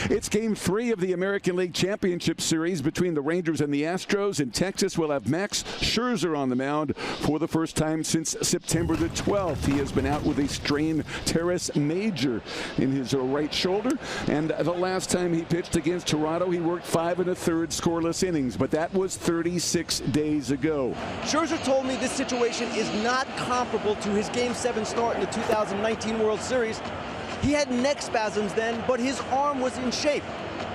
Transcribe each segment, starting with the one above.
It's Game 3 of the American League Championship Series between the Rangers and the Astros. In Texas, we'll have Max Scherzer on the mound for the first time since September the 12th. He has been out with a strained teres major in his right shoulder, and the last time he pitched against Toronto, he worked 5 1/3 scoreless innings, but that was 36 days ago. Scherzer told me this situation is not comparable to his Game 7 start in the 2019 World Series. He had neck spasms then, but his arm was in shape.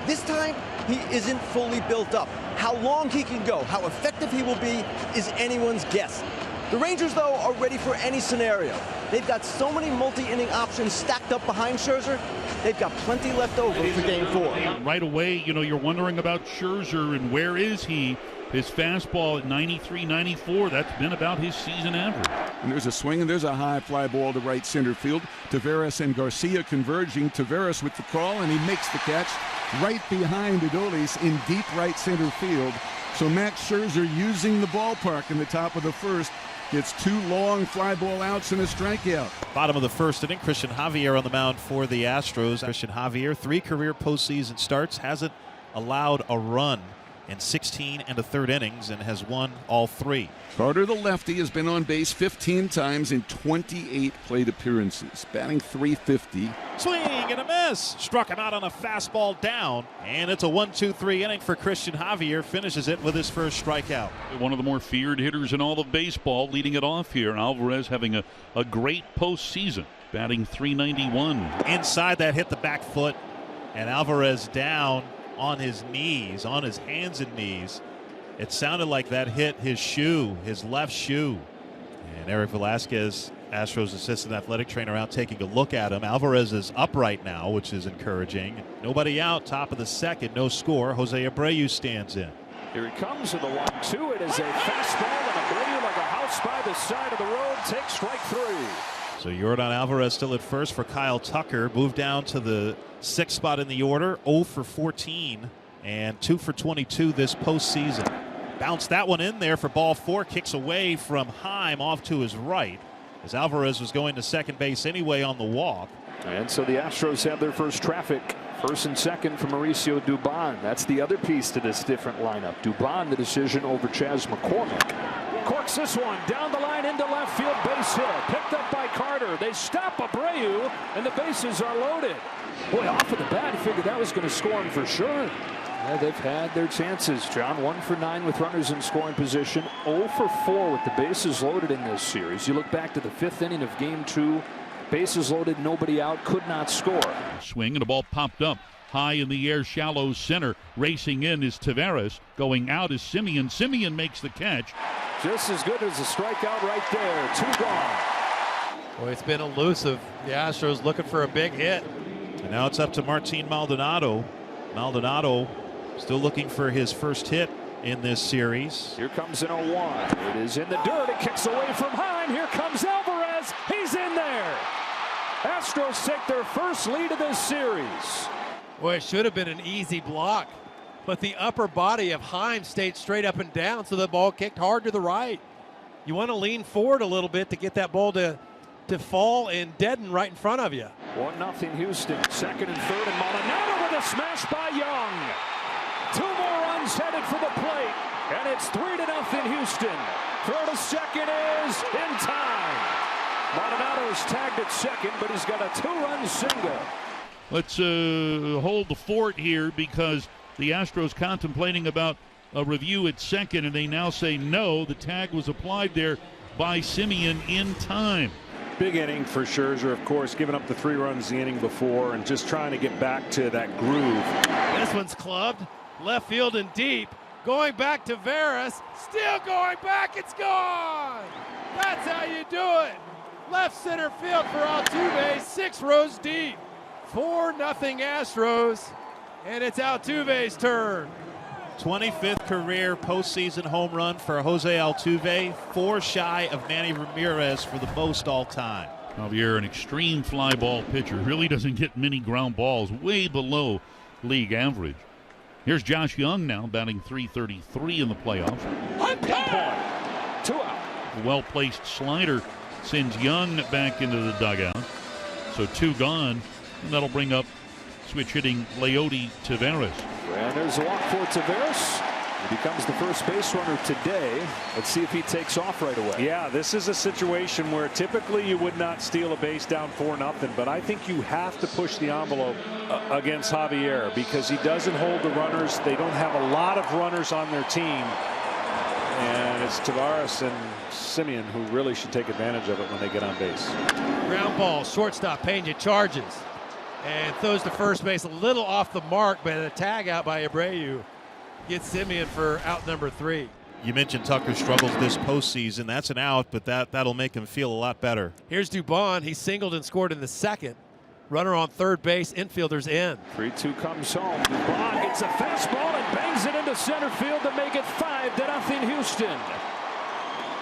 This time, he isn't fully built up. How long he can go, how effective he will be, is anyone's guess. The Rangers, though, are ready for any scenario. They've got so many multi-inning options stacked up behind Scherzer, they've got plenty left over for Game 4. Right away, you're wondering about Scherzer and where is he? His fastball at 93, 94, that's been about his season average. And there's a swing, and there's a high fly ball to right center field. Taveras and Garcia converging. Taveras with the call, and he makes the catch right behind Adolis in deep right center field. So Max Scherzer using the ballpark in the top of the first. Gets 2 long fly ball outs and a strikeout. Bottom of the first inning, Christian Javier on the mound for the Astros. Christian Javier, 3 career postseason starts, hasn't allowed a run in 16 1/3 innings and has won all 3. Carter, the lefty, has been on base 15 times in 28 plate appearances, batting .350. Swing and a miss. Struck him out on a fastball down, and it's a 1-2-3 inning for Christian Javier. Finishes it with his first strikeout. One of the more feared hitters in all of baseball, leading it off here. Alvarez having a great postseason, batting .391. Inside that hit the back foot, and Alvarez down on his knees, on his hands and knees. It sounded like that hit his shoe, his left shoe. And Eric Velasquez, Astros assistant athletic trainer, out taking a look at him. Alvarez is upright now, which is encouraging. Nobody out, top of the second, no score. Jose Abreu stands in. Here he comes with the 1-2. It is a fastball, and Abreu, like a house by the side of the road, takes strike 3. So Yordan Alvarez still at first for Kyle Tucker. Moved down to the 6th spot in the order. 0 for 14 and 2 for 22 this postseason. Bounced that one in there for ball 4. Kicks away from Heim off to his right, as Alvarez was going to second base anyway on the walk. And so the Astros have their first traffic. First and second for Mauricio Dubon. That's the other piece to this different lineup. Dubon, the decision over Chas McCormick. Corks this one down the line into left field, base hit. Picked up by Carter. They stop Abreu, and the bases are loaded. Boy, off of the bat, he figured that was going to score him for sure. Yeah, they've had their chances, John. 1 for 9 with runners in scoring position. 0 for 4 with the bases loaded in this series. You look back to the 5th inning of Game 2. Bases loaded, nobody out, could not score. Swing, and the ball popped up high in the air, shallow center. Racing in is Taveras. Going out is Semien. Semien makes the catch. Just as good as a strikeout right there. 2 gone. Boy, it's been elusive. The Astros looking for a big hit. And now it's up to Martin Maldonado. Maldonado still looking for his first hit in this series. Here comes an 0-1. It is in the dirt. It kicks away from Heim. Here comes Alvarez. He's in there. Astros take their first lead of this series. Boy, it should have been an easy block, but the upper body of Heim stayed straight up and down, so the ball kicked hard to the right. You want to lean forward a little bit to get that ball to fall and deaden right in front of you. 1-0 Houston. Second and third, and Maldonado with a smash by Young. 2 more runs headed for the plate, and it's 3-0 Houston. Throw to second is in time. Maldonado's tagged at second, but he's got a 2-run single. Let's hold the fort here, because the Astros contemplating about a review at second, and they now say no. The tag was applied there by Semien in time. Big inning for Scherzer, of course, giving up the 3 runs the inning before and just trying to get back to that groove. This one's clubbed, left field and deep. Going back to Veras, still going back, it's gone! That's how you do it! Left center field for Altuve, 6 rows deep. 4-0 Astros, and it's Altuve's turn. 25th career postseason home run for Jose Altuve, 4 shy of Manny Ramirez for the most all time. Javier, an extreme fly ball pitcher, really doesn't get many ground balls, way below league average. Here's Josh Young now, batting .333 in the playoffs. 2 out. A well-placed slider sends Young back into the dugout. So 2 gone, and that'll bring up switch hitting Leody Taveras. And there's a walk for Taveras. He becomes the first base runner today. Let's see if he takes off right away. Yeah, this is a situation where typically you would not steal a base down 4-0, but I think you have to push the envelope against Javier because he doesn't hold the runners. They don't have a lot of runners on their team. And it's Taveras and Semien who really should take advantage of it when they get on base. Ground ball, shortstop Pena charges and throws to first base a little off the mark, but a tag out by Abreu gets Semien for out number 3. You mentioned Tucker struggles this postseason. That's an out, but that'll make him feel a lot better. Here's Dubon. He singled and scored in the second. Runner on third base, infielders in. 3-2 comes home. Dubon gets a fastball and bangs it into center field to make it 5-0 Houston.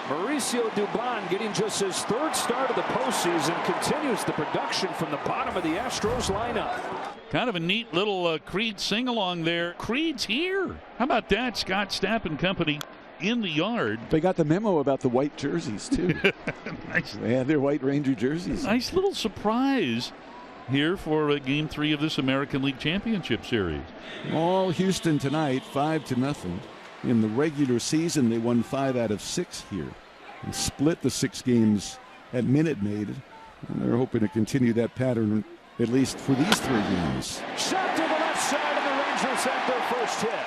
Mauricio Dubon, getting just his 3rd start of the postseason, continues the production from the bottom of the Astros lineup. Kind of a neat little Creed sing-along there. Creed's here. How about that? Scott Stapp and company in the yard. They got the memo about the white jerseys, too. Nice. They had their white Ranger jerseys. Nice little surprise here for Game 3 of this American League Championship Series. All Houston tonight, 5-0. In the regular season, they won 5 out of 6 here and split the 6 games at Minute Maid. And they're hoping to continue that pattern at least for these 3 games. Shot to the left side, and the Rangers have their first hit.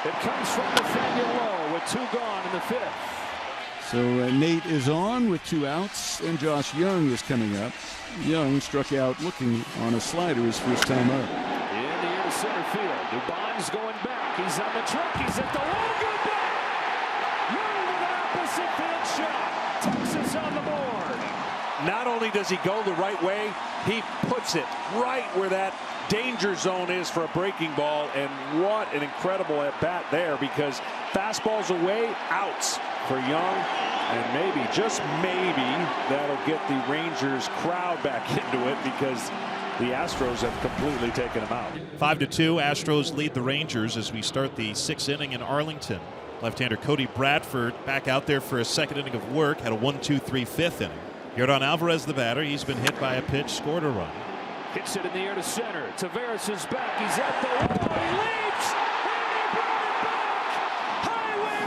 It comes from Nathaniel Lowe with 2 gone in the 5th. So Nate is on with 2 outs, and Josh Young is coming up. Young struck out looking on a slider his first time up. In the air to center field. Dubon's going back. He's on the track. He's at the wall. Good back. Young with an opposite field shot. Texas on the board. Not only does he go the right way, he puts it right where that danger zone is for a breaking ball. And what an incredible at bat there, because fastballs away, outs for Young. And maybe, just maybe, that'll get the Rangers crowd back into it, because the Astros have completely taken them out. 5-2, Astros lead the Rangers as we start the 6th inning in Arlington. Left-hander Cody Bradford back out there for a 2nd inning of work, had a 1-2-3 5th inning. Yordan Alvarez, the batter, he's been hit by a pitch, scored a run. Hits it in the air to center. Taveras is back. He's at the wall. He leaps. And he brought it back. Highway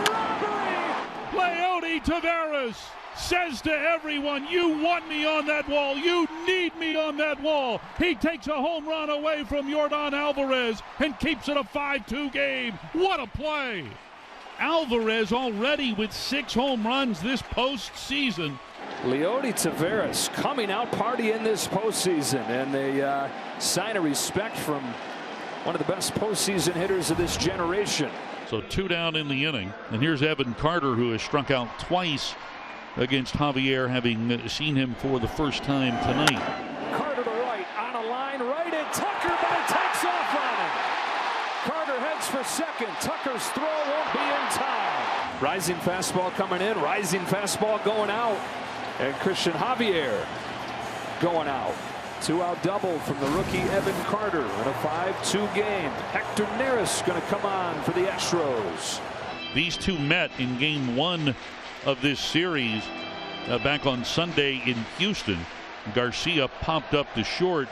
robbery. Leody Taveras says to everyone, you want me on that wall. You need me on that wall. He takes a home run away from Yordan Alvarez and keeps it a 5-2 game. What a play. Alvarez already with 6 home runs this postseason. Leody Taveras coming out party in this postseason, and a sign of respect from one of the best postseason hitters of this generation. So 2 down in the inning. And here's Evan Carter, who has struck out twice against Javier, having seen him for the first time tonight. Carter to right, on a line right, and Tucker takes off on him. Carter heads for second. Tucker's throw won't be in time. Rising fastball coming in, rising fastball going out. And Christian Javier going out. 2-out double from the rookie Evan Carter in a 5-2 game. Hector Neris going to come on for the Astros. These two met in Game 1 of this series back on Sunday in Houston. Garcia popped up the short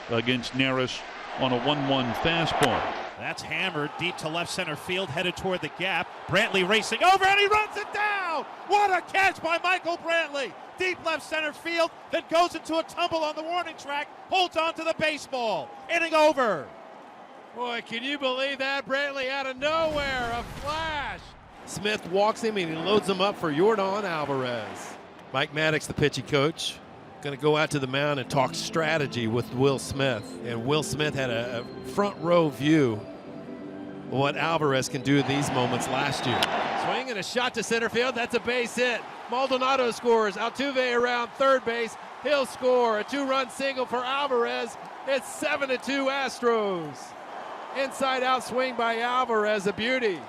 against Neris on a 1-1 fastball. That's hammered deep to left center field, headed toward the gap. Brantley racing over, and he runs it down. What a catch by Michael Brantley. Deep left center field, then goes into a tumble on the warning track, holds on to the baseball. Inning over. Boy, can you believe that? Brantley out of nowhere, a flash. Smith walks him and he loads him up for Yordan Alvarez. Mike Maddox, the pitching coach, going to go out to the mound and talk strategy with Will Smith. And Will Smith had a front row view of what Alvarez can do in these moments last year. Swing and a shot to center field. That's a base hit. Maldonado scores. Altuve around third base. He'll score. A 2-run single for Alvarez. It's 7-2 Astros. Inside out swing by Alvarez, a beauty.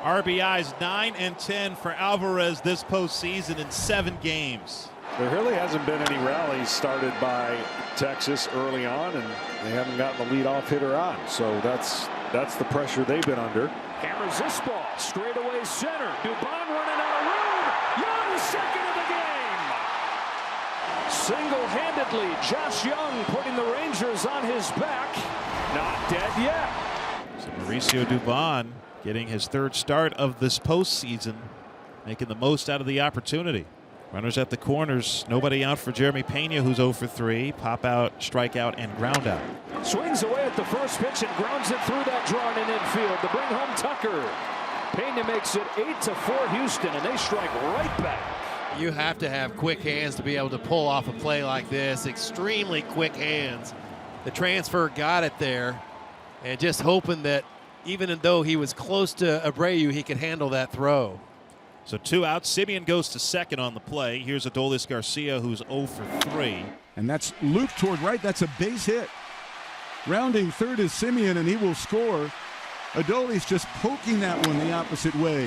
RBIs 9 and 10 for Alvarez this postseason in 7 games. There really hasn't been any rallies started by Texas early on, and they haven't gotten the leadoff hitter on. So that's the pressure they've been under. Hammers this ball straight away center. Dubon running out of room. Young second of the game. Single-handedly, Josh Young putting the Rangers on his back. Not dead yet. So Mauricio Dubon getting his third start of this postseason, making the most out of the opportunity. Runners at the corners, nobody out for Jeremy Pena, who's 0 for 3. Pop out, strikeout, and ground out. Swings away at the first pitch and grounds it through that drawn in infield to bring home Tucker. Pena makes it 8-4 Houston, and they strike right back. You have to have quick hands to be able to pull off a play like this. Extremely quick hands. The transfer got it there, and just hoping that even though he was close to Abreu, he could handle that throw. So 2 outs. Simeon goes to second on the play. Here's Adolis Garcia, who's 0 for 3. And that's looped toward right. That's a base hit. Rounding third is Simeon, and he will score. Adolis just poking that one the opposite way.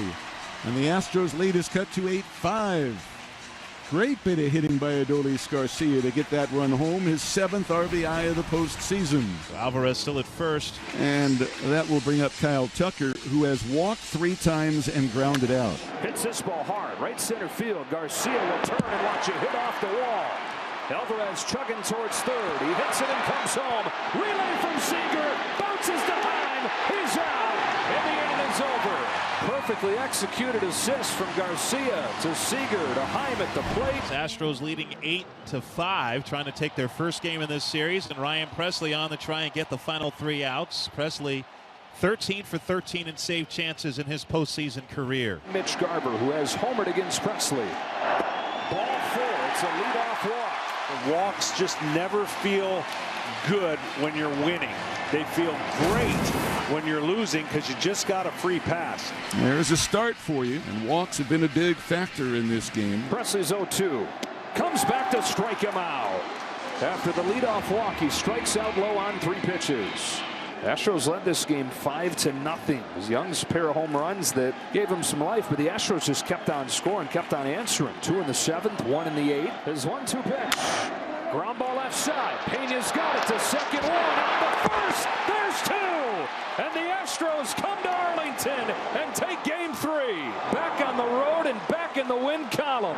And the Astros lead is cut to 8-5. Great bit of hitting by Adolis Garcia to get that run home, his 7th RBI of the postseason. So Alvarez still at first. And that will bring up Kyle Tucker, who has walked 3 times and grounded out. Hits this ball hard, right center field. Garcia will turn and watch it hit off the wall. Alvarez chugging towards third. He hits it and comes home. Relay from Seager. Bounces to Heim. He's out. And the inning is over. Perfectly executed assist from Garcia to Seager to Heim at the plate. Astros leading 8-5, trying to take their first game in this series. And Ryan Presley on to try and get the final 3 outs. Presley 13 for 13 in save chances in his postseason career. Mitch Garver, who has homered against Presley. Ball 4. It's a leadoff walk. The walks just never feel good when you're winning. They feel great when you're losing because you just got a free pass. There's a start for you, and walks have been a big factor in this game. Presley's 0-2. Comes back to strike him out. After the leadoff walk, he strikes out low on 3 pitches. Astros led this game 5-0. It was Young's pair of home runs that gave him some life, but the Astros just kept on scoring, kept on answering. 2 in the 7th, 1 in the 8th. His 1-2 pitch. Ground ball left side. Pena's got it to second, 1 on the first. There's 2. And the Astros come to Arlington and take game 3. Back on the road and back in the win column.